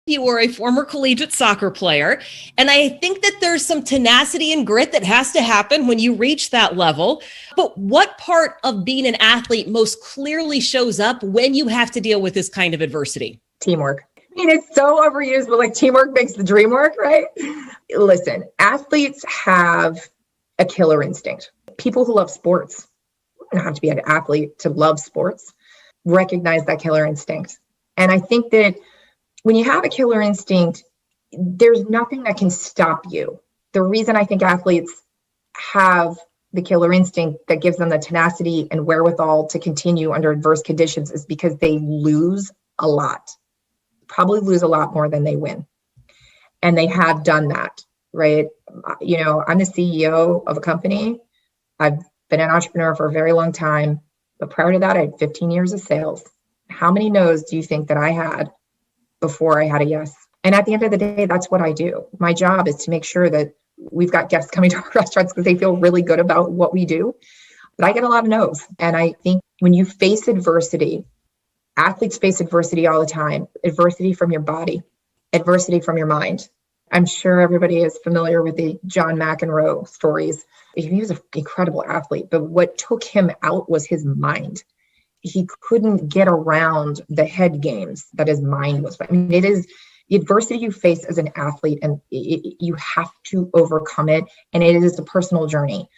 You were a former collegiate soccer player, and I think that there's some tenacity and grit that has to happen when you reach that level. But what part of being an athlete most clearly shows up when you have to deal with this kind of adversity? Teamwork. I mean, it's so overused, but like teamwork makes the dream work, right? Listen, athletes have a killer instinct. People who love sports, you don't have to be an athlete to love sports, recognize that killer instinct. And I think that when you have a killer instinct, there's nothing that can stop you. The reason I think athletes have the killer instinct that gives them the tenacity and wherewithal to continue under adverse conditions is because they lose a lot, probably lose a lot more than they win. And they have done that, right? You know, I'm the CEO of a company. I've been an entrepreneur for a very long time, but prior to that, I had 15 years of sales. How many no's do you think that I had before I had a yes? And at the end of the day, that's what I do. My job is to make sure that we've got guests coming to our restaurants because they feel really good about what we do. But I get a lot of no's. And I think when you face adversity, athletes face adversity all the time. Adversity from your body, adversity from your mind. I'm sure everybody is familiar with the John McEnroe stories. He was an incredible athlete, but what took him out was his mind. He couldn't get around the head games that his mind was. I mean, it is the adversity you face as an athlete, and you have to overcome it. And it is a personal journey.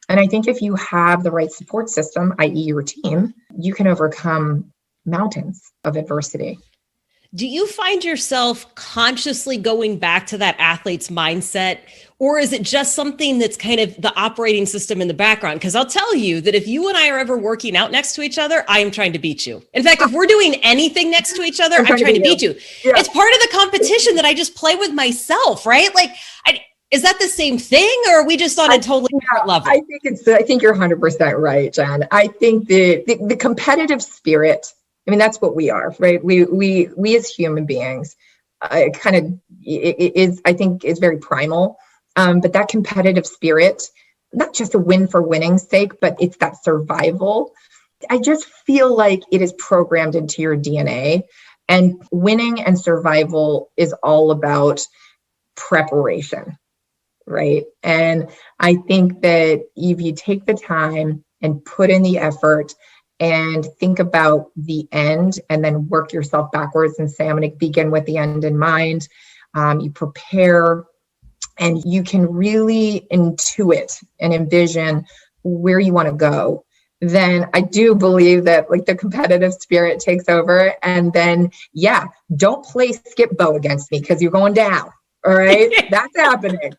And I think if you have the right support system, i.e. your team, you can overcome mountains of adversity. Do you find yourself consciously going back to that athlete's mindset, or is it just something that's kind of the operating system in the background? Because I'll tell you that if you and I are ever working out next to each other, I am trying to beat you. In fact, if we're doing anything next to each other, I'm trying to beat you. Yeah. It's part of the competition that I just play with myself, right? Like, is that the same thing, or are we just on a totally different level? I think you're 100% right, Jen. I think the competitive spirit, I mean, that's what we are, right? We as human beings, I think is very primal. But that competitive spirit, not just a win for winning's sake, but it's that survival. I just feel like it is programmed into your DNA, and winning and survival is all about preparation, right? And I think that if you take the time and put in the effort and think about the end and then work yourself backwards and say, I'm going to begin with the end in mind. You prepare and you can really intuit and envision where you want to go. Then I do believe that like the competitive spirit takes over. And then, don't play skip bow against me because you're going down. All right. That's happening.